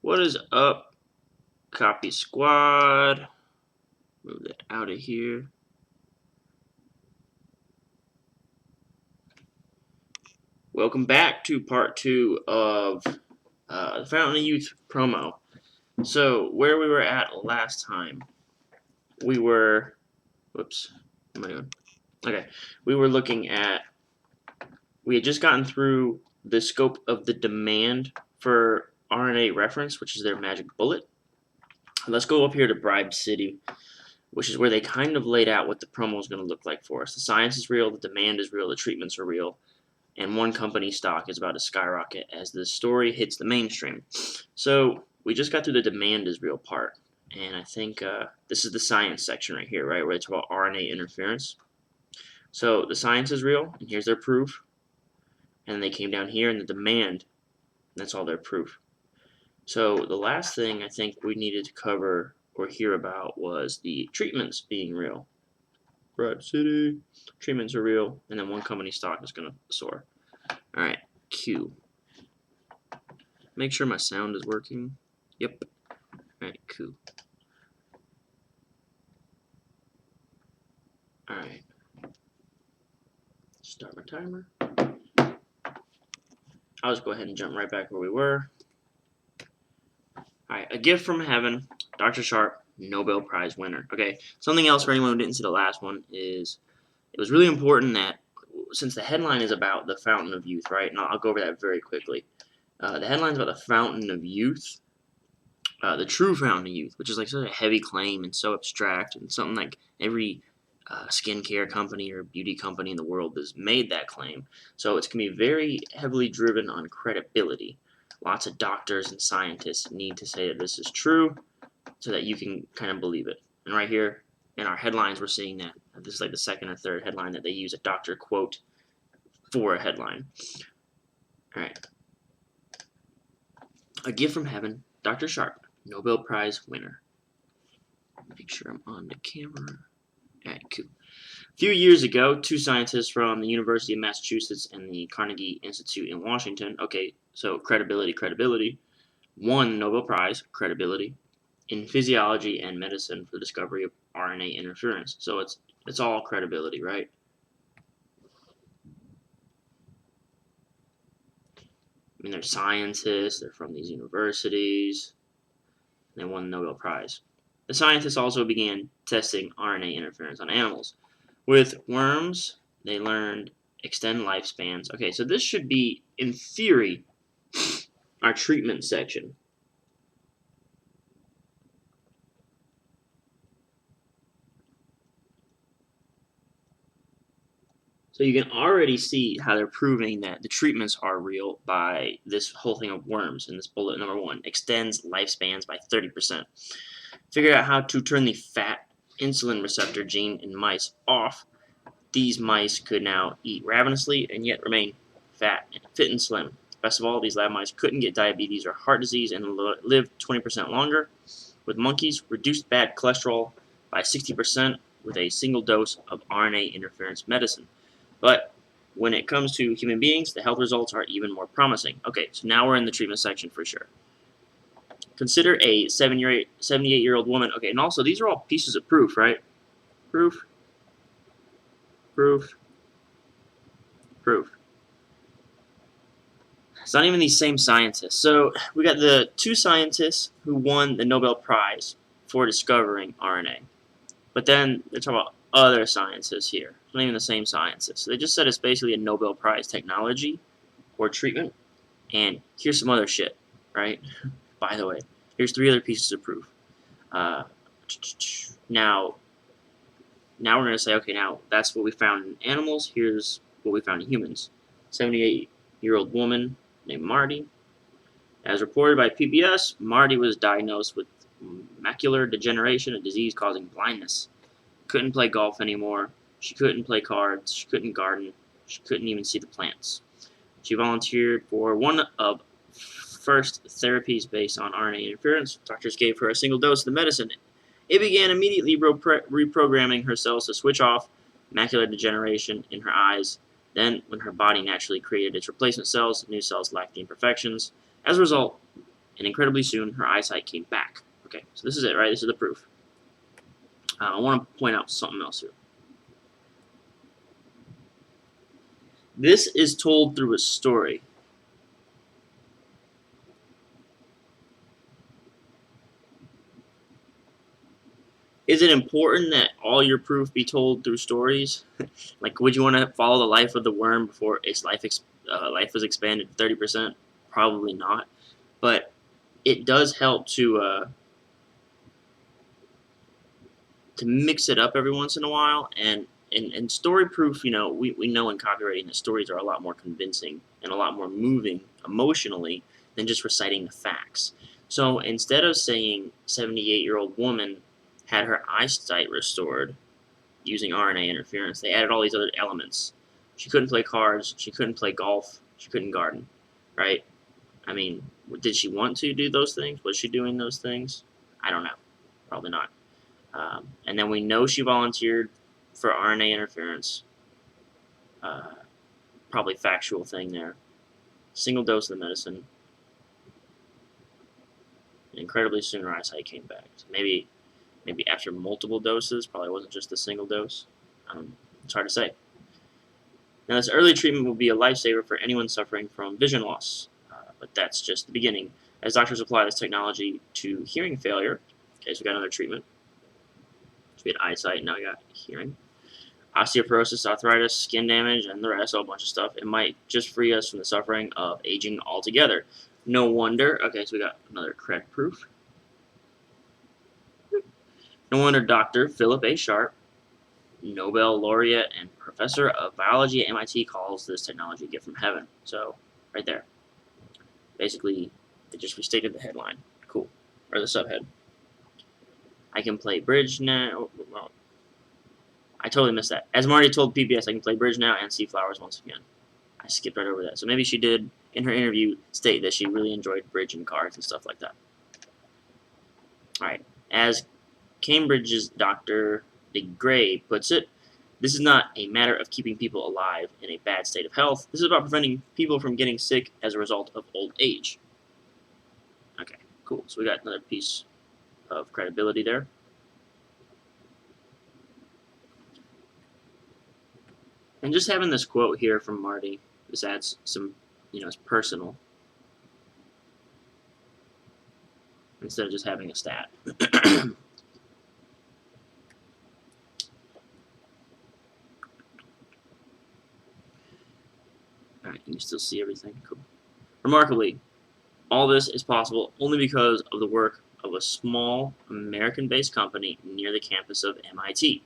What is up, Copy Squad? Move that out of here. Welcome back to part 2 of the Fountain of Youth promo. So, where we were at last time, we were... Whoops. What am I doing? Okay. We were looking at... We had just gotten through the scope of the demand for RNA reference, which is their magic bullet. Let's go up here to Bribe City, which is where they kind of laid out what the promo is going to look like for us. The science is real, the demand is real, the treatments are real, and one company's stock is about to skyrocket as the story hits the mainstream. So we just got through the demand is real part, and I think this is the science section right here, right, where it's about RNA interference. So the science is real, and here's their proof, and they came down here, and the demand, that's all their proof. So the last thing I think we needed to cover or hear about was the treatments being real. Bribe City, treatments are real, and then one company stock is going to soar. Alright, Q. Make sure my sound is working. Yep. Alright, Q. Alright. Start my timer. I'll just go ahead and jump right back where we were. Alright, a gift from heaven, Dr. Sharp, Nobel Prize winner. Okay, something else for anyone who didn't see the last one is it was really important that since the headline is about the Fountain of Youth, right, and I'll go over that very quickly. The headline's about the Fountain of Youth, the true Fountain of Youth, which is like such a heavy claim and so abstract and something like every skincare company or beauty company in the world has made that claim. So it's going to be very heavily driven on credibility. Lots of doctors and scientists need to say that this is true so that you can kind of believe it. And right here in our headlines, we're seeing that. This is like the second or third headline that they use a doctor quote for a headline. All right. A gift from heaven, Dr. Sharp, Nobel Prize winner. Make sure I'm on the camera. All right, cool. A few years ago, two scientists from the University of Massachusetts and the Carnegie Institute in Washington, okay, so credibility, won Nobel Prize, credibility, in physiology and medicine for the discovery of RNA interference. So it's all credibility, right? I mean, they're scientists, they're from these universities, and they won the Nobel Prize. The scientists also began testing RNA interference on animals. With worms, they learned extend lifespans. Okay, so this should be, in theory, our treatment section. So you can already see how they're proving that the treatments are real by this whole thing of worms in this bullet number 1. Extends lifespans by 30%. Figure out how to turn the fat insulin receptor gene in mice off. These mice could now eat ravenously and yet remain fat, fit and slim. Best of all, these lab mice couldn't get diabetes or heart disease and lived 20% longer. With monkeys, reduced bad cholesterol by 60% with a single dose of RNA interference medicine. But when it comes to human beings, the health results are even more promising. Okay, so now we're in the treatment section for sure. Consider a 78-year-old woman. Okay, and also these are all pieces of proof, right? Proof. It's not even these same scientists. So we got the two scientists who won the Nobel Prize for discovering RNA. But then they're talking about other scientists here. It's not even the same scientists. So they just said it's basically a Nobel Prize technology or treatment. And here's some other shit, right? By the way, here's 3 other pieces of proof. Now we're going to say, okay, now that's what we found in animals. Here's what we found in humans. 78-year-old woman named Marty. As reported by PBS, Marty was diagnosed with macular degeneration, a disease causing blindness. Couldn't play golf anymore. She couldn't play cards. She couldn't garden. She couldn't even see the plants. She volunteered for one of first therapies based on RNA interference. Doctors gave her a single dose of the medicine. It began immediately reprogramming her cells to switch off macular degeneration in her eyes. Then, when her body naturally created its replacement cells, new cells lacked the imperfections. As a result, and incredibly soon her eyesight came back. Okay, so this is it, right? This is the proof. I want to point out something else here. This is told through a story. Is it important that all your proof be told through stories? Like, would you want to follow the life of the worm before its life was expanded 30%? Probably not. But it does help to mix it up every once in a while. And in story proof, we know in copywriting that stories are a lot more convincing and a lot more moving emotionally than just reciting the facts. So instead of saying 78-year-old woman had her eyesight restored using RNA interference, they added all these other elements. She couldn't play cards, she couldn't play golf, she couldn't garden, right? I mean, did she want to do those things? Was she doing those things? I don't know. Probably not. And then we know she volunteered for RNA interference. Probably factual thing there. Single dose of the medicine. And incredibly soon her eyesight came back. So maybe after multiple doses, probably wasn't just a single dose. It's hard to say. Now, this early treatment will be a lifesaver for anyone suffering from vision loss, but that's just the beginning. As doctors apply this technology to hearing failure, okay, so we got another treatment. So we had eyesight, now we got hearing. Osteoporosis, arthritis, skin damage, and the rest, a whole bunch of stuff. It might just free us from the suffering of aging altogether. No wonder. Okay, so we got another correct proof. No wonder Dr. Philip A. Sharp, Nobel laureate and professor of biology at MIT, calls this technology a gift from heaven. So, right there. Basically, they just restated the headline. Cool. Or the subhead. I can play bridge now. Well, I totally missed that. As Marty told PBS, I can play bridge now and see flowers once again. I skipped right over that. So maybe she did, in her interview, state that she really enjoyed bridge and cards and stuff like that. Alright. As Cambridge's Dr. DeGray puts it, this is not a matter of keeping people alive in a bad state of health. This is about preventing people from getting sick as a result of old age. Okay, cool. So we got another piece of credibility there. And just having this quote here from Marty, this adds some, it's personal. Instead of just having a stat. Alright, you can still see everything. Cool. Remarkably, all this is possible only because of the work of a small American-based company near the campus of MIT.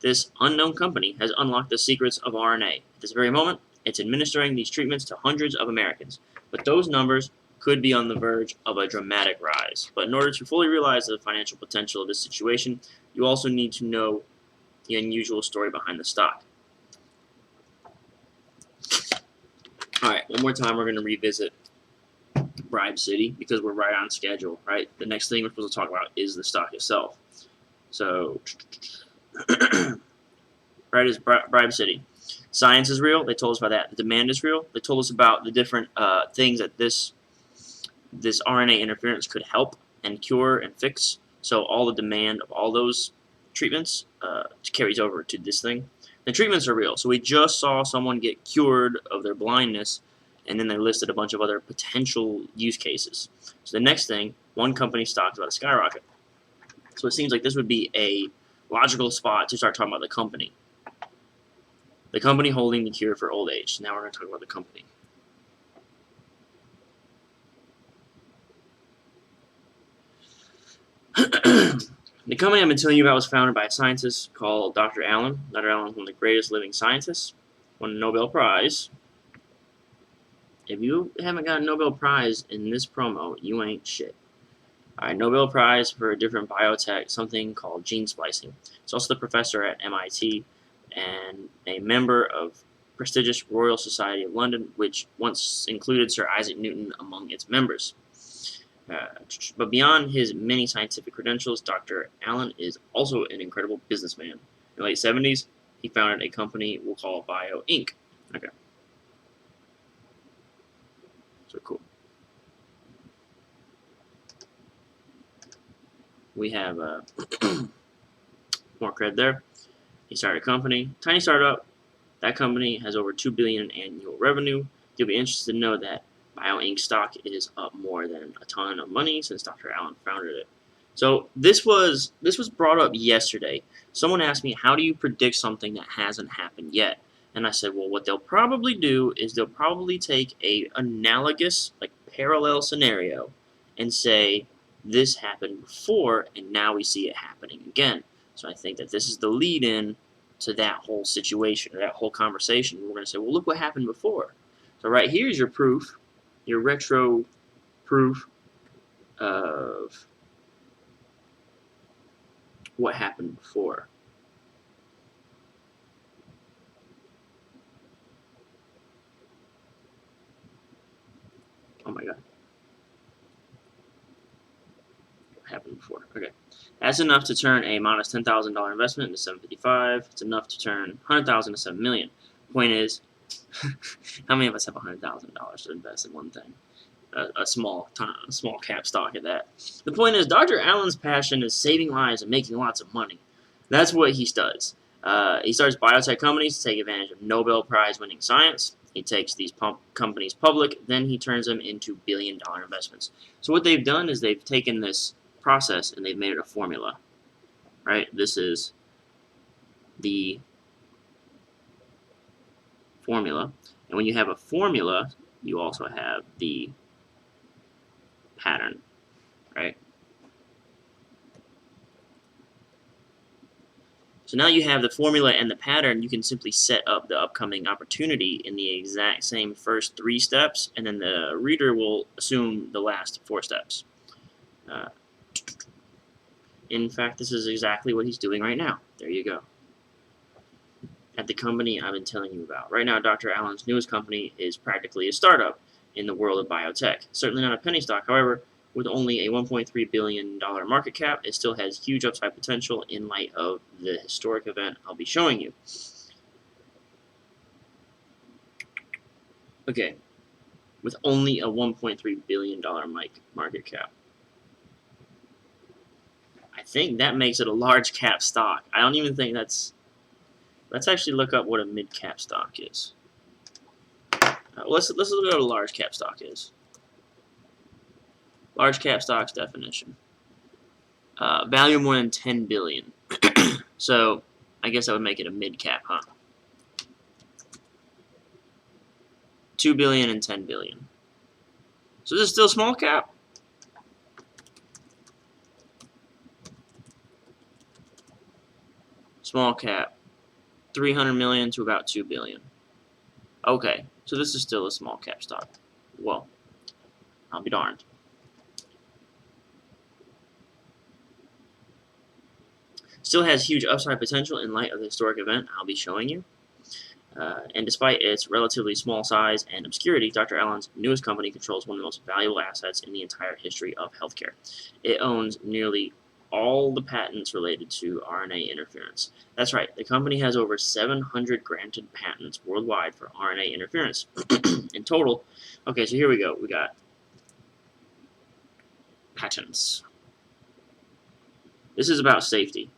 This unknown company has unlocked the secrets of RNA. At this very moment, it's administering these treatments to hundreds of Americans. But those numbers could be on the verge of a dramatic rise. But in order to fully realize the financial potential of this situation, you also need to know the unusual story behind the stock. Alright, one more time we're going to revisit Bribe City because we're right on schedule, right? The next thing we're supposed to talk about is the stock itself. So, right is Bribe City. Science is real. They told us about that. The demand is real. They told us about the different things that this RNA interference could help and cure and fix. So all the demand of all those treatments carries over to this thing. The treatments are real. So we just saw someone get cured of their blindness, and then they listed a bunch of other potential use cases. So the next thing, one company stock's about to skyrocket. So it seems like this would be a logical spot to start talking about the company. The company holding the cure for old age. Now we're going to talk about the company. The company I've been telling you about was founded by a scientist called Dr. Allen. Dr. Allen is one of the greatest living scientists. Won a Nobel Prize. If you haven't got a Nobel Prize in this promo, you ain't shit. Alright, Nobel Prize for a different biotech, something called gene splicing. He's also the professor at MIT and a member of prestigious Royal Society of London, which once included Sir Isaac Newton among its members. But beyond his many scientific credentials, Dr. Allen is also an incredible businessman. In the late 70s, he founded a company we'll call Bio Inc. Okay. So cool. we have more cred there. He started a company, tiny startup. That company has over $2 billion in annual revenue. You'll be interested to know that Bio Inc. stock is up more than a ton of money since Dr. Allen founded it. So this was brought up yesterday. Someone asked me, how do you predict something that hasn't happened yet? And I said, well, what they'll probably do is they'll probably take a analogous, like parallel scenario and say, this happened before and now we see it happening again. So I think that this is the lead-in to that whole situation, or that whole conversation. We're going to say, well, look what happened before. So right here's your proof, your retro proof of what happened before. Oh my god. What happened before? Okay. That's enough to turn a modest $10,000 investment into $755. It's enough to turn $100,000 to $7 million. Point is, how many of us have $100,000 to invest in one thing? A small cap stock at that. The point is, Dr. Allen's passion is saving lives and making lots of money. That's what he does. He starts biotech companies to take advantage of Nobel Prize-winning science. He takes these companies public, then he turns them into billion-dollar investments. So what they've done is they've taken this process and they've made it a formula. Right? This is the formula. And when you have a formula, you also have the pattern. Right? So now you have the formula and the pattern. You can simply set up the upcoming opportunity in the exact same first 3 steps, and then the reader will assume the last 4 steps. In fact, this is exactly what he's doing right now. There you go. At the company I've been telling you about. Right now, Dr. Allen's newest company is practically a startup in the world of biotech. Certainly not a penny stock, however. With only a $1.3 billion market cap, it still has huge upside potential in light of the historic event I'll be showing you. Okay, with only a $1.3 billion market cap. I think that makes it a large cap stock. I don't even think that's... Let's actually look up what a mid cap stock is. Let's look at what a large cap stock is. Large cap stocks definition. Value more than 10 billion. So I guess that would make it a mid cap, huh? 2 billion and 10 billion. So this is still small cap? Small cap. 300 million to about 2 billion. Okay, so this is still a small cap stock. Well, I'll be darned. Still has huge upside potential in light of the historic event I'll be showing you. And despite its relatively small size and obscurity, Dr. Allen's newest company controls one of the most valuable assets in the entire history of healthcare. It owns nearly all the patents related to RNA interference. That's right, the company has over 700 granted patents worldwide for RNA interference. In total, okay, so here we go. We got patents. This is about safety.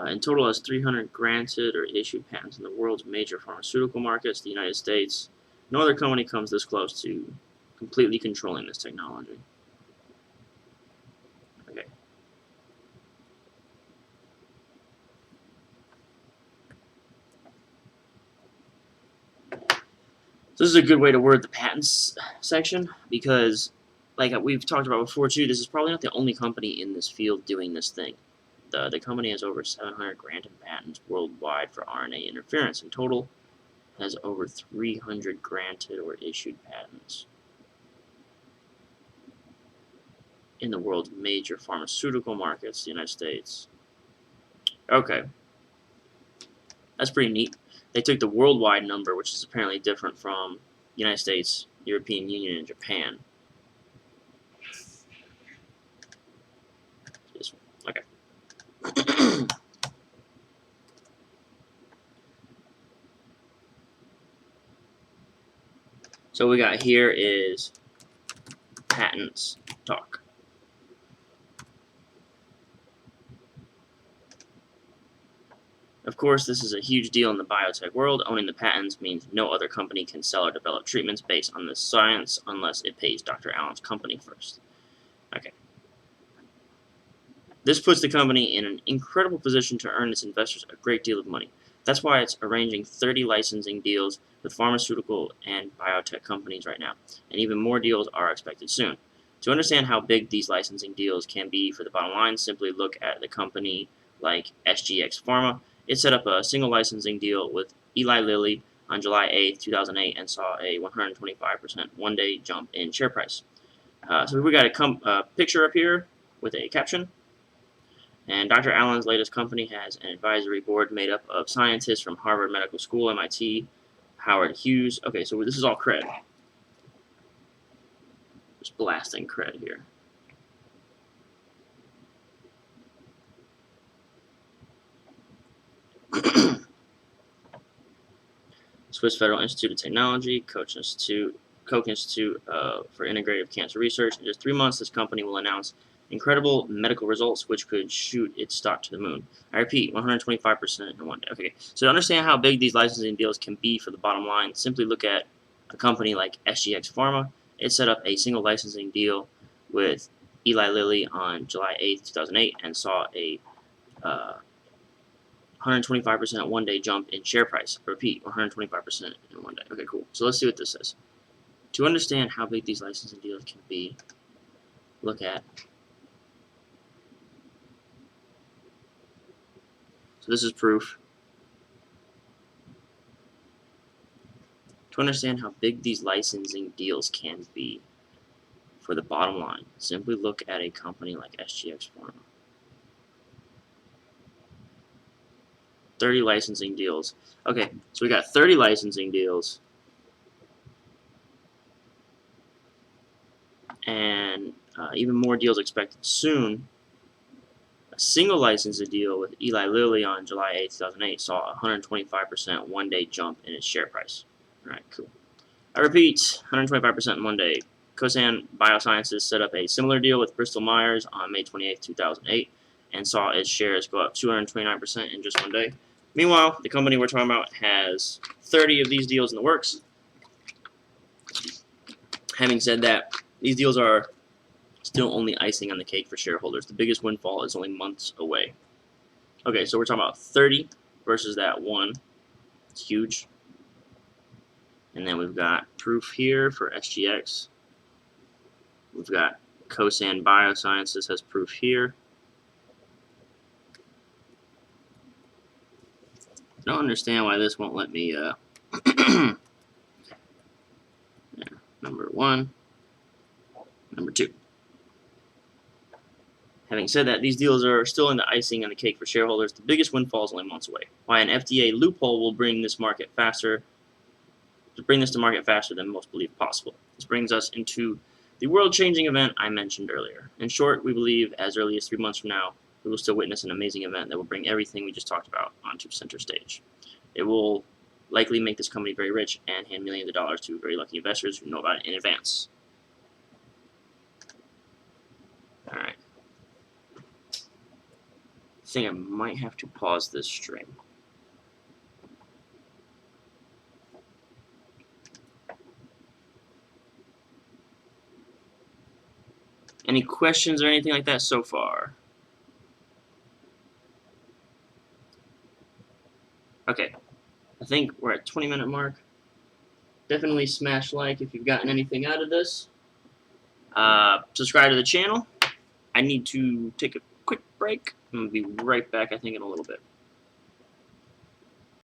In total, has 300 granted or issued patents in the world's major pharmaceutical markets, the United States. No other company comes this close to completely controlling this technology. Okay. So this is a good way to word the patents section because, like we've talked about before too, this is probably not the only company in this field doing this thing. The company has over 700 granted patents worldwide for RNA interference. In total, has over 300 granted or issued patents in the world's major pharmaceutical markets, the United States. Okay. That's pretty neat. They took the worldwide number, which is apparently different from United States, European Union, and Japan. Okay. So what we got here is patents talk. Of course, this is a huge deal in the biotech world. Owning the patents means no other company can sell or develop treatments based on this science unless it pays Dr. Allen's company first. Okay. This puts the company in an incredible position to earn its investors a great deal of money. That's why it's arranging 30 licensing deals with pharmaceutical and biotech companies right now, and even more deals are expected soon. To understand how big these licensing deals can be for the bottom line, simply look at the company like SGX Pharma. It set up a single licensing deal with Eli Lilly on July 8, 2008, and saw a 125% one-day jump in share price. So we got a picture up here with a caption. And Dr. Allen's latest company has an advisory board made up of scientists from Harvard Medical School, MIT, Howard Hughes. Okay, so this is all cred. Just blasting cred here. Swiss Federal Institute of Technology, Koch Institute for Integrative Cancer Research. In just 3 months, this company will announce incredible medical results which could shoot its stock to the moon. I repeat, 125% in one day. Okay, so to understand how big these licensing deals can be for the bottom line, simply look at a company like SGX Pharma. It set up a single licensing deal with Eli Lilly on July 8, 2008, and saw a 125% one-day jump in share price. Repeat, 125% in one day. Okay, cool. So let's see what this says. To understand how big these licensing deals can be, look at. So this is proof. To understand how big these licensing deals can be for the bottom line, simply look at a company like SGX Pharma. 30 licensing deals. Okay, so we got 30 licensing deals. And even more deals expected soon. A single licensing deal with Eli Lilly on July 8, 2008 saw a 125% one-day jump in its share price. Alright, cool. I repeat, 125% in one day. Kosan Biosciences set up a similar deal with Bristol Myers on May 28, 2008 and saw its shares go up 229% in just one day. Meanwhile, the company we're talking about has 30 of these deals in the works. Having said that, these deals are still only icing on the cake for shareholders. The biggest windfall is only months away. Okay, so we're talking about 30 versus that one. It's huge. And then we've got proof here for SGX. We've got Kosan Biosciences has proof here. I don't understand why this won't let me yeah, number 1, number 2. Having said that, these deals are still in the icing on the cake for shareholders. The biggest windfall is only months away. Why an FDA loophole will bring this to market faster than most believe possible. This brings us into the world-changing event I mentioned earlier. In short, we believe as early as 3 months from now, we will still witness an amazing event that will bring everything we just talked about onto center stage. It will likely make this company very rich and hand millions of dollars to very lucky investors who know about it in advance. Alright. I think I might have to pause this stream. Any questions or anything like that so far? Okay, I think we're at 20-minute mark. Definitely smash like if you've gotten anything out of this. Subscribe to the channel. I need to take a quick break. I'm going to be right back, I think, in a little bit.